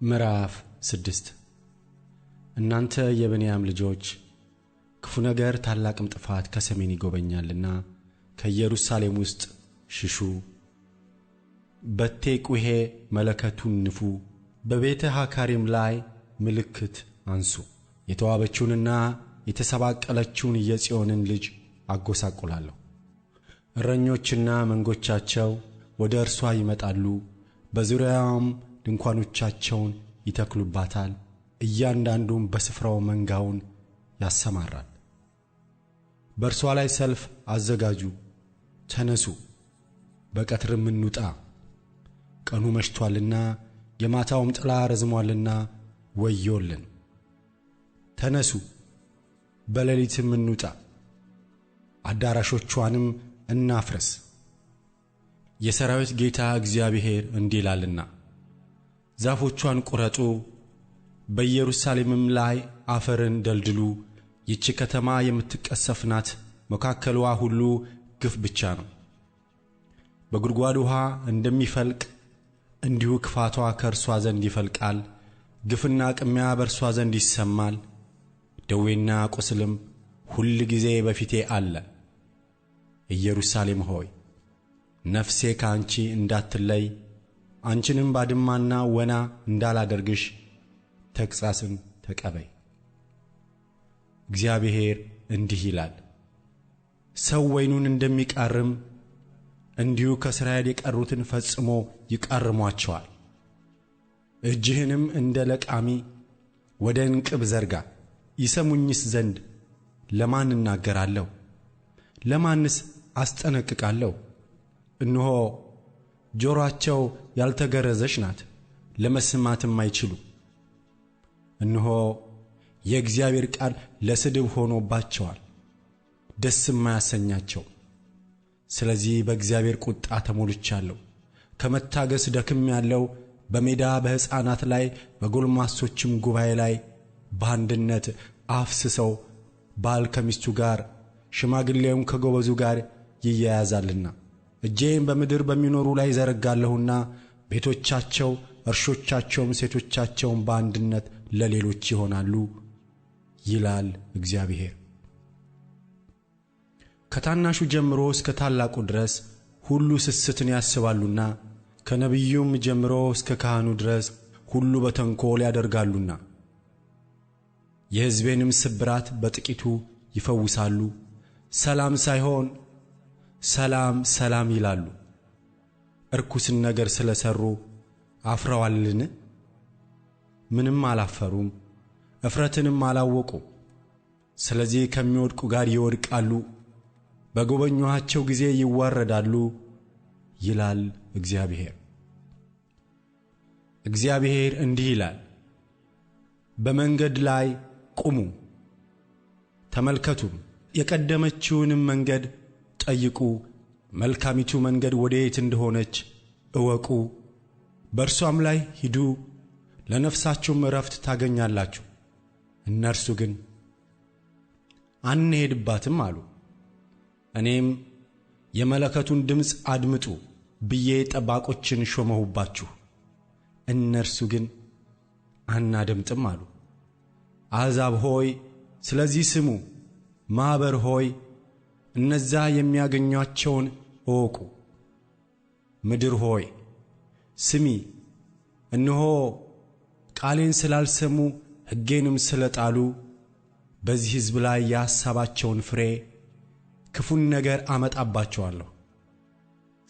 ምዕራፍ 6 እናንተ የብንያም ልጆች ክፉ ነገር ታላቅም ጥፋት ከሰሜን ይጎበኛልና ከኢየሩሳሌም ውስጥ ሽሹ። በቴቁሄ መለከቱን ንፉ፣ በቤተ ሐካሪም ላይ ምልክት አንሱ። የተዋበችውንና የተሰባቀለችውን የጽዮንን ልጅ አጎሳቁላለሁ። እረኞችና መንጎቻቸው ወደ እርሷ ይመጣሉ፣ በዙሪያዋም ድንኳኖቻቸውን ይተክሉባታል። እያንዳንዱም በስፍራው መንጋውን ያሰማራል። በእርሷ ላይ ሰልፍ አዘጋጁ፣ ተነሱ፣ በቀትርም እንውጣ። ቀኑ መሽቶአልና የማታውም ጥላ ረዝሞአልና ወዮልን። ተነሱ፣ በሌሊትም እንውጣ፣ አዳራሾቿንም እናፍርስ። የሠራዊት ጌታ እግዚአብሔር እንዲህ ይላልና ዛፎቿን ቁረጡ፣ በኢየሩሳሌምም ላይ አፈርን ደልድሉ። ይህች ከተማ የምትቀሰፍ ናት፣ መካከልዋ ሁሉ ግፍ ብቻ ነው። በጉድጓድ ውሃ እንደሚፈልቅ እንዲሁ ክፋቷ ከእርሷ ዘንድ ይፈልቃል። ግፍና ቅሚያ በእርሷ ዘንድ ይሰማል፣ ደዌና ቁስልም ሁል ጊዜ በፊቴ አለ። ኢየሩሳሌም ሆይ ነፍሴ ከአንቺ እንዳትለይ፣ አንቺንም ባድማና ወና እንዳላደርግሽ ተግሣጽን ተቀበይ። እግዚአብሔር እንዲህ ይላል፣ ሰው ወይኑን እንደሚቃርም እንዲሁ ከእስራኤል የቀሩትን ፈጽሞ ይቃርሟቸዋል። እጅህንም እንደ ለቃሚ ወደ እንቅብ ዘርጋ። ይሰሙኝስ ዘንድ ለማን እናገራለሁ? ለማንስ አስጠነቅቃለሁ? እነሆ ጆሮአቸው ያልተገረዘች ናት፣ ለመስማትም አይችሉ። እነሆ የእግዚአብሔር ቃል ለስድብ ሆኖባቸዋል፣ ደስም አያሰኛቸው። ስለዚህ በእግዚአብሔር ቁጣ ተሞልቻለሁ፣ ከመታገስ ደክሜአለሁ። በሜዳ በሕፃናት ላይ በጎልማሶችም ጉባኤ ላይ በአንድነት አፍስሰው ባል ከሚስቱ ጋር ሽማግሌውም ከጎበዙ ጋር ይያያዛልና እጄን በምድር በሚኖሩ ላይ ዘረጋለሁና ቤቶቻቸው እርሾቻቸውም ሴቶቻቸውም በአንድነት ለሌሎች ይሆናሉ ይላል እግዚአብሔር። ከታናሹ ጀምሮ እስከ ታላቁ ድረስ ሁሉ ስስትን ያስባሉና ከነቢዩም ጀምሮ እስከ ካህኑ ድረስ ሁሉ በተንኰል ያደርጋሉና የሕዝቤንም ስብራት በጥቂቱ ይፈውሳሉ። ሰላም ሳይሆን ሰላም ሰላም ይላሉ። እርኩስን ነገር ስለ ሠሩ አፍረዋልን? ምንም አላፈሩም፣ እፍረትንም አላወቁ። ስለዚህ ከሚወድቁ ጋር ይወድቃሉ፣ በጎበኙአቸው ጊዜ ይዋረዳሉ ይላል እግዚአብሔር። እግዚአብሔር እንዲህ ይላል፣ በመንገድ ላይ ቁሙ ተመልከቱም፣ የቀደመችውንም መንገድ ጠይቁ። መልካሚቱ መንገድ ወዴት እንደሆነች እወቁ፣ በእርሷም ላይ ሂዱ፣ ለነፍሳችሁም ዕረፍት ታገኛላችሁ። እነርሱ ግን አንሄድባትም አሉ። እኔም የመለከቱን ድምፅ አድምጡ ብዬ ጠባቆችን ሾመሁባችሁ። እነርሱ ግን አናደምጥም አሉ። አሕዛብ ሆይ ስለዚህ ስሙ፣ ማኅበር ሆይ እነዛ የሚያገኟቸውን እወቁ። ምድር ሆይ ስሚ፣ እነሆ ቃሌን ስላልሰሙ ሕጌንም ስለ ጣሉ በዚህ ሕዝብ ላይ የሐሳባቸውን ፍሬ ክፉን ነገር አመጣባቸዋለሁ።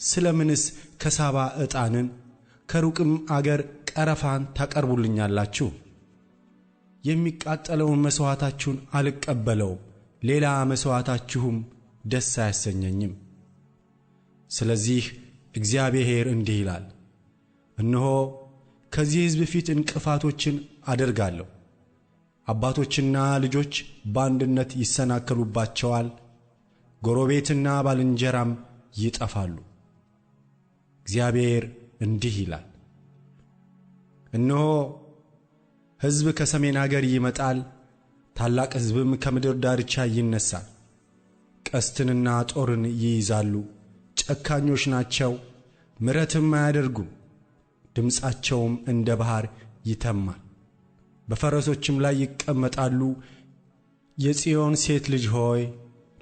ስለ ምንስ ከሳባ ዕጣንን ከሩቅም አገር ቀረፋን ታቀርቡልኛላችሁ? የሚቃጠለውን መሥዋዕታችሁን አልቀበለውም፣ ሌላ መሥዋዕታችሁም ደስ አያሰኘኝም። ስለዚህ እግዚአብሔር እንዲህ ይላል፣ እነሆ ከዚህ ሕዝብ ፊት እንቅፋቶችን አደርጋለሁ። አባቶችና ልጆች በአንድነት ይሰናከሉባቸዋል፣ ጎረቤትና ባልንጀራም ይጠፋሉ። እግዚአብሔር እንዲህ ይላል፣ እነሆ ሕዝብ ከሰሜን አገር ይመጣል፣ ታላቅ ሕዝብም ከምድር ዳርቻ ይነሣል። ቀስትንና ጦርን ይይዛሉ፣ ጨካኞች ናቸው፣ ምሕረትም አያደርጉም። ድምፃቸውም እንደ ባሕር ይተማል፣ በፈረሶችም ላይ ይቀመጣሉ። የጽዮን ሴት ልጅ ሆይ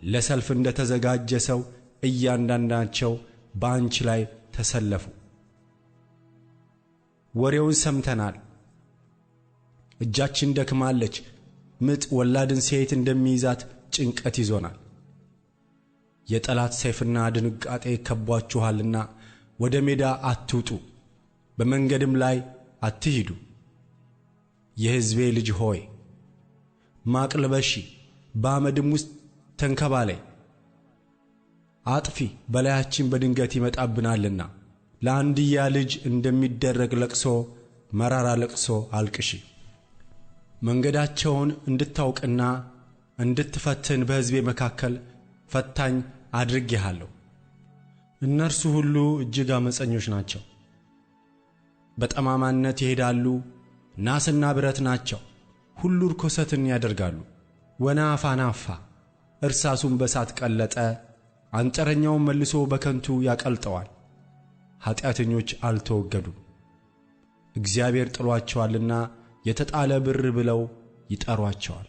ለሰልፍ እንደ ተዘጋጀ ሰው እያንዳንዳቸው በአንቺ ላይ ተሰለፉ። ወሬውን ሰምተናል፣ እጃችን ደክማለች። ምጥ ወላድን ሴት እንደሚይዛት ጭንቀት ይዞናል። የጠላት ሰይፍና ድንጋጤ ከቧችኋልና ወደ ሜዳ አትውጡ፣ በመንገድም ላይ አትሂዱ። የሕዝቤ ልጅ ሆይ ማቅ ልበሺ፣ በአመድም ውስጥ ተንከባለይ። አጥፊ በላያችን በድንገት ይመጣብናልና ለአንድያ ልጅ እንደሚደረግ ለቅሶ መራራ ለቅሶ አልቅሺ። መንገዳቸውን እንድታውቅና እንድትፈትን በሕዝቤ መካከል ፈታኝ አድርጌሃለሁ። እነርሱ ሁሉ እጅግ ዓመፀኞች ናቸው፣ በጠማማነት ይሄዳሉ። ናስና ብረት ናቸው፣ ሁሉ ርኵሰትን ያደርጋሉ። ወናፍ አናፋ፣ እርሳሱም በሳት ቀለጠ፣ አንጥረኛውም መልሶ በከንቱ ያቀልጠዋል። ኀጢአተኞች አልተወገዱም፣ እግዚአብሔር ጥሎአቸዋልና የተጣለ ብር ብለው ይጠሯቸዋል።